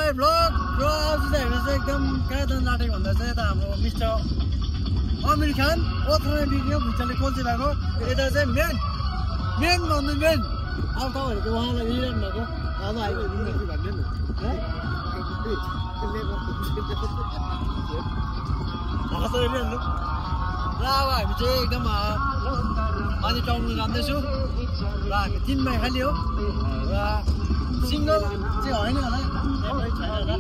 my vlog र आज चाहिँ हामी चाहिँ एकदम कहाँ जान लाटेको भन्दा चाहिँ यता हाम्रो मिस्टर आमिर खान ओथ्रा भिडियो भित्रले कोल्चे भएको यता चाहिँ मेन भन्नु मेन अब तपाईँहरूको उहाँलाई लिइरहनु भएको अब आइपुग्नु भन्ने र अब हामी चाहिँ एकदम माथि टाउन जाँदैछौँ र हामी 3 भाइ खालि हो र सिङ्गल चाहिँ होइन होला छैन होला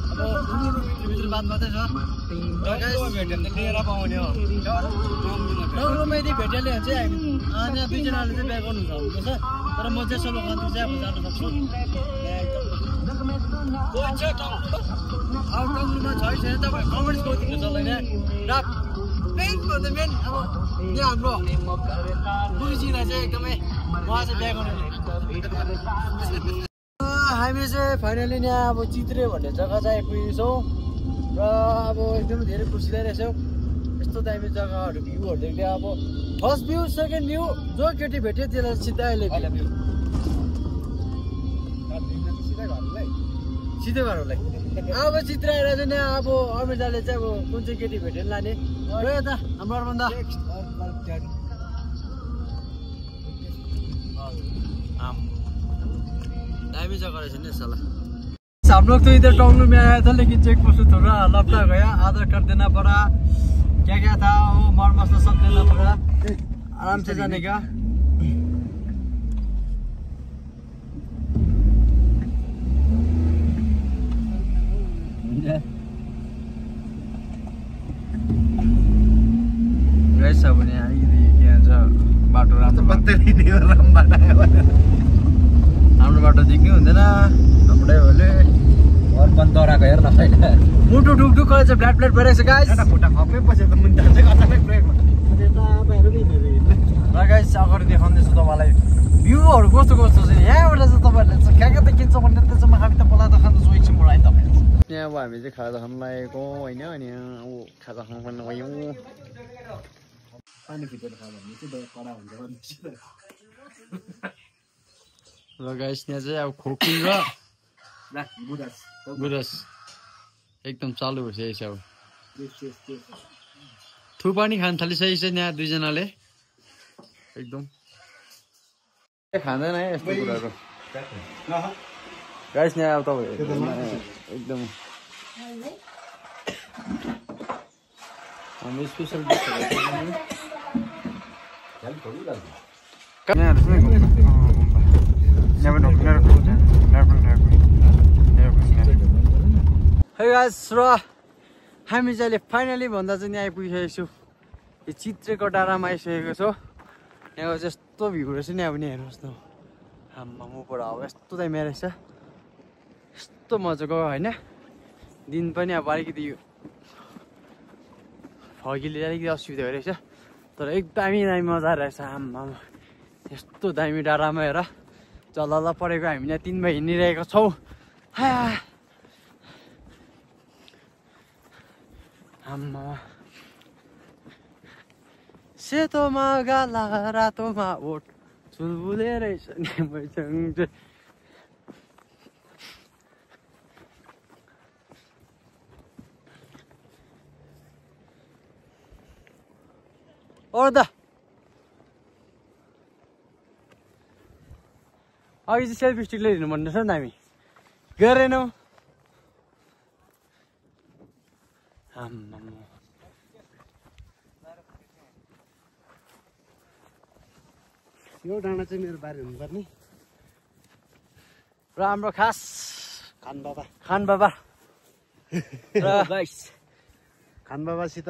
अब भित्र बात मात्रै छ भेटेर लिएर पाउने हो टाउनमा यदि भेटेले चाहिँ हामी यहाँ 2 जनाले चाहिँ बिहा गर्नुहुन्छ हुनुपर्छ तर म चाहिँ सोलो खान्छु चाहिँ अब जान सक्छु अब टाउनमा छैन तपाईँ कमेन्ट्स गरिदिनु छ होइन र मेन भन्दा मेन अब यहाँ हाम्रो गुरुजीलाई चाहिँ एकदमै उहाँ चाहिँ बिहा गर्नु हामी चाहिँ फाइनली यहाँ अब चित्रे भन्ने जग्गा चाहिँ आइपुगेछौँ र अब एकदमै धेरै खुसी लागिरहेछौँ यस्तो दामी जग्गाहरू भ्यूहरू देख्दै अब फर्स्ट भ्यू सेकेन्ड भ्यू जो केटी भेट्यो त्यसलाई सिधै अहिले सिधै घरहरूलाई अब चित्र आएर चाहिँ यहाँ अब अमिरदाले चाहिँ अब कुन चाहिँ केटी भेटेर लाने र यता हाम्रो अरूभन्दा दामी जगह रहेछ नि साला हम लोग तो इधर टाउन में आया था लेकिन चेक पोस्ट थोड़ा लपटा गया आधार कार्ड देना पड़ा क्या था वो मार मसला सब देना पड़ा आराम से जाने का वैसा बने बाटो राम्रो हाम्रो बाटो देख्नु हुँदैन हाम्रै होले घर बन्द राखेको हेर न छैन मुटु ढुकढुक गरेछ ब्ल्याड ब्ल्याड भइरहेछ गाइस एउटा खुट्टा खपेपछि त मुन्टा चाहिँ अचानक ब्रेक र गाइस अगाडि देखाउँदैछु तपाईँलाई भ्यूहरू कस्तो कस्तो छ यहाँबाट चाहिँ तपाईँहरूले कहाँ देखिन्छ भन्ने त चाहिँ हामी त पहिला देखाउँदैछु एकछिन बढाइ तपाईँ यहाँ अब हामी चाहिँ खाजा खानु लागेको होइन अनि अब खाजा खानु पर्ने गयौँ पानी फिटेर खायो भने चाहिँ कडा हुन्छ र गाइस यहाँ चाहिँ अब खोकिङ र गुरस एकदम चालु भइसकेको छ अब थुपानी खान थालिसकेको छ यहाँ 2 जनाले एकदम खाँदैन है यस्तो कुराहरू गाइस यहाँ अब तपाईँ एकदम हाम्रो स्पेसल है गाइस र हामी चाहिँ फाइनली भन्दा चाहिँ यहाँ आइपुगिसकेको छु यो चित्रेको डाँडामा आइसकेको छु यहाँको चाहिँ यस्तो भ्यू रहेछ नि अब नि हेर्नुहोस् न आम्मा मुबाट अब यस्तो दामी रहेछ यस्तो मजाको होइन दिन पनि अब अलिकति फगिले अलिकति असुविधा भइरहेछ तर एकदमै दामी मजा रहेछ आम्मा यस्तो दामी डाँडामा हेर जल्ल परेको हामी यहाँ 3 भाइ हिँडिरहेको छौँ आम्मा सेतोमा गाला रातोमा ओठ चुलबुले रहेछ नि दा अघि चाहिँ सेल्फी स्टिक लिनु भन्दैछ नि हामी गरेनौँ यो डाँडा चाहिँ मेरो बारी हुनुपर्ने र हाम्रो खास खान बाबा र खान बाबासित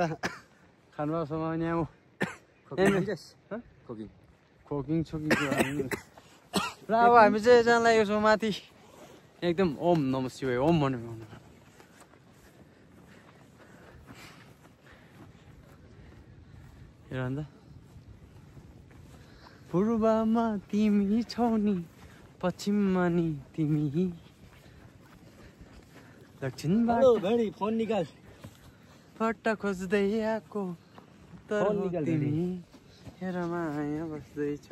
खान बाबासँग यहाँ खोकिङ छोकिङ र अब हामी चाहिँ जान लागेको छौँ माथि एकदम ओम नमः शिवाय ओम भन्नु हेर अन्त पूर्वमा तिमी छौ नि पश्चिममा नि तिमी दक्षिणबाट फोन निकाल पट्टा खोज्दै आएको तिमी हेर माया बस्दैछ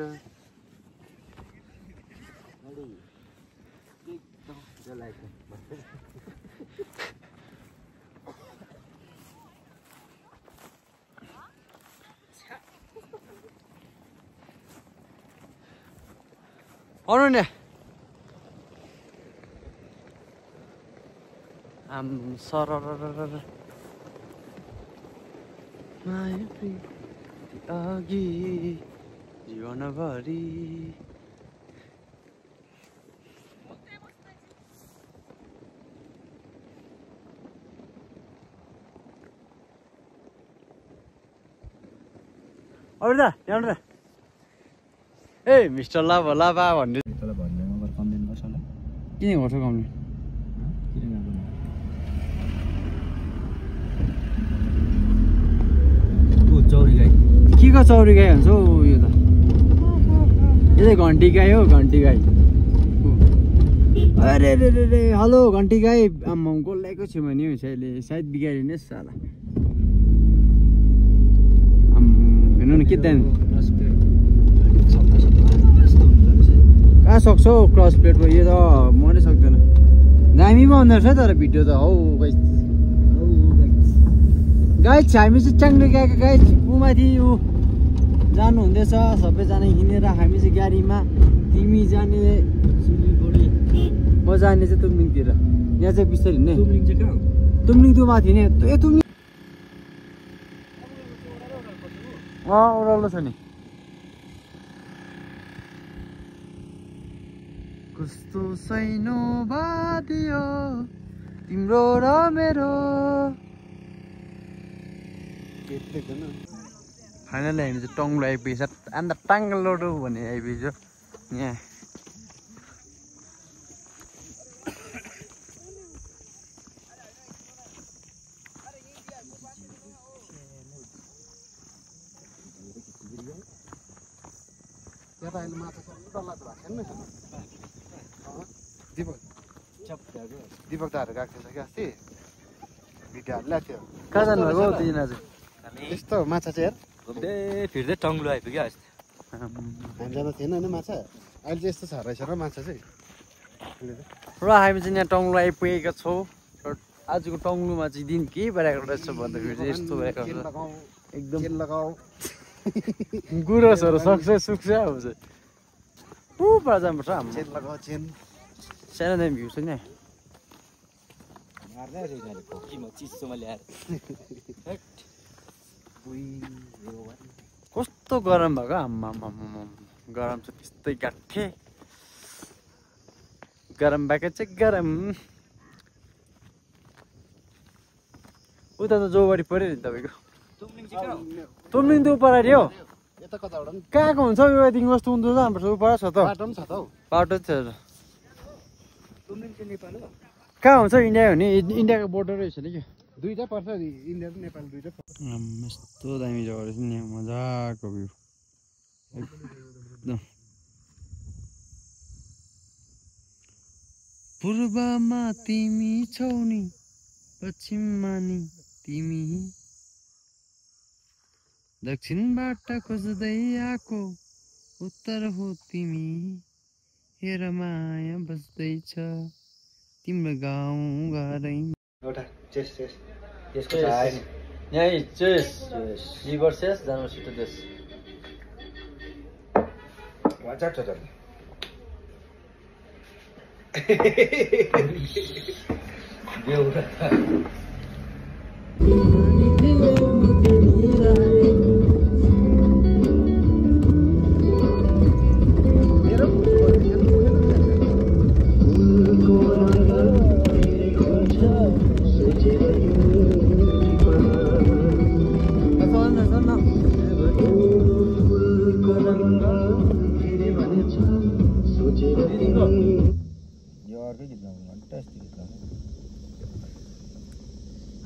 आउनु नि सरर माया प्रीति अघि जीवनभरि अरुदा ल्याउनु त ए मिस्टर लाभा लाभा भन्ने किन गर्छ कम्प्लेन चौरी गाई के को चौरी गाई हुन्छ हौ यो त यो चाहिँ घन्टी गाई हो घन्टी गाई अरे रे रे रे हेलो घन्टी गाई आम्मा गोलाइको छु भने हुन्छ अहिले सायद बिगारिने साला हेर्नु न के दामी कहाँ सक्छौ क्रस प्लेटको यो त मनै सक्दैन दामी पो हुँदो रहेछ तर भिडियो त हौ गाइस हामी चाहिँ चाङ्रे गएको गाइस उमाथि ऊ जानु हुँदैछ सबैजना हिँडेर हामी चाहिँ गाडीमा तिमी जाने सिलगढी म जाने चाहिँ तुमलिङतिर यहाँ चाहिँ बिस्तारै हिँड्ने तुमलिङ चाहिँ कहाँ तुमलिङ त्यो माथि नि ए तुमलिङ ओह्रालो छ नि कस्तो सैनो बादियो तिम्रो र मेरो फाइनली हामी चाहिँ टङ्गलो आइपुगेछ अन्त टाङ्गलोडो भन्ने आइपुग्यो यहाँ दीपक दाहरू गएको थिएछ कि अस्ति भिडियोहरू ल्याएको थियो कहाँ जानुभएको हौ तिनीहरू चाहिँ यस्तो माछा चाहिँ घुम्दै फिर्दै टङ्गलो आइपुग्यो अस्ति हामी जानु थिएन होइन माछा अहिले चाहिँ यस्तो छ रहेछ र माछा चाहिँ र हामी चाहिँ यहाँ टङ्गलो आइपुगेका छौँ र आजको टङ्गलोमा चाहिँ दिन के भइरहेको रहेछ भन्दाखेरि चाहिँ यस्तो भइरहेको एकदम लगाऊ गुरसहरू सक्छ सुक्छ हुन्छ ऊ पर जानुपर्छ हाम्रो चेन लगाऊ चेन सानो दामी भ्यू छ नि चिसोमा ल्याएर कस्तो गरम भएको आम्मा गरम चाहिँ त्यस्तै गाठे गरम भएको चाहिँ गरम उता त जोबारी पऱ्यो नि तपाईँको तुमलिङ त उपराडी हो यता कताबाट नि कहाँको हुन्छ यो यतिको कस्तो हुँदो छ हाम्रो उपर छ त बाटो पनि छ त हौ बाटो छ तुमलिङ चाहिँ नेपाल हो कहाँ हुन्छ इन्डिया हो नि इन्डियाको बोर्डर रहेछ नि क्या दुईटा पर्छ इन्डिया र नेपाल दुईटा पर्छ यस्तो दामी जग्गा रहेछ नि यहाँ मजाको भ्यू एकदम पूर्वमा तिमी छौ नि पश्चिममा नि तिमी दक्षिणबाट खोज्दै आएको उत्तर हो तिमी हेर माया बस्दैछ तिम्रो गाउँ घरै एउटा चेस चेस यसको चाहिँ यहीँ चेस लिभर चेस जानवर छिटो चेस वाट्सएप छ त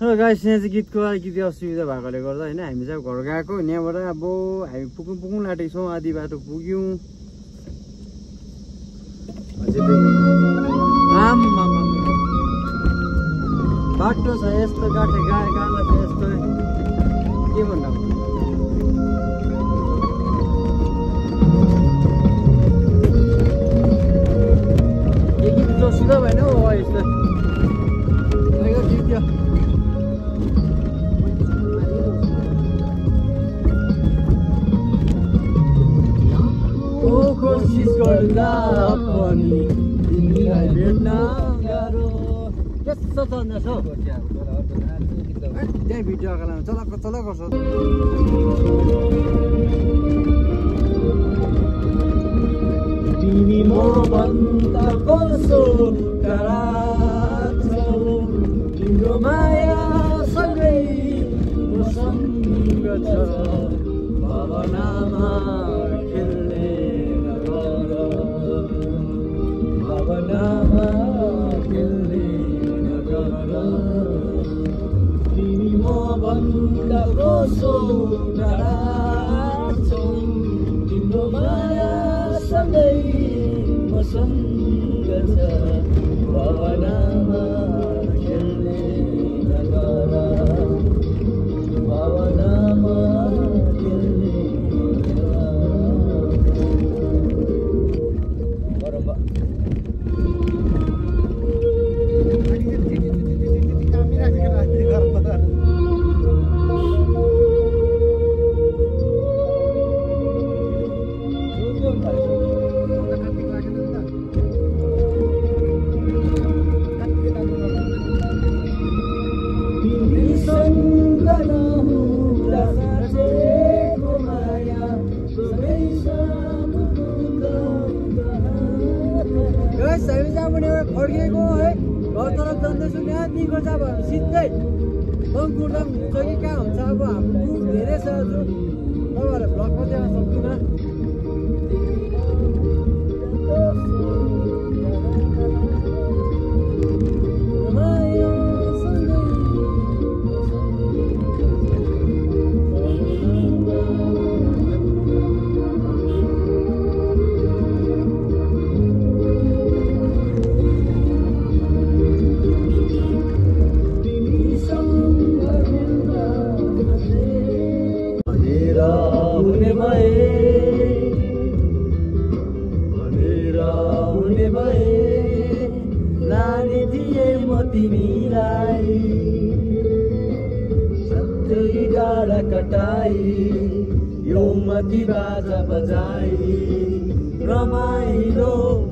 हेलो गाइस यहाँ चाहिँ गीतको अलिकति असुविधा भएकोले गर्दा होइन हामी चाहिँ घर गएको यहाँबाट अब हामी पुग्नु लाटेको छौँ आधी बाटो पुग्यौँ बाटो छ यस्तो गाठे गाडा छ यस्तो के भन्नु जोसिलो भएन हौ पनि तिमीलाई भेट्न गाह्रो कस्तो चल्दैछ हौ त्यही भिडियो आएको चलाएको चलाएको छ तिमी म भन्दा कसो टाढा छौ तिम्रो माया सँगै मसँग छ भावनामा खेल्ने नगर भावनामा खेल्ने नगर तिमी म भन्दा कसो टाढा छौ तिम्रो माया सँगै मसँग छ भावनामा खेल्ने नगर भावनामा खेल्ने फर्किएको है घरतर्फ जाँदैछु यहाँ दिएको छ अब सिधै बङकुर्दाङ हुन्छ कि कहाँ हुन्छ अब हाम्रो धेरै छ तपाईँहरूलाई भ्लगमा देखाउन सक्दिनँ लाने दिए म तिमीलाई सधैँ डाँडा कटाई यो मती बाजा बजाई रमाइलो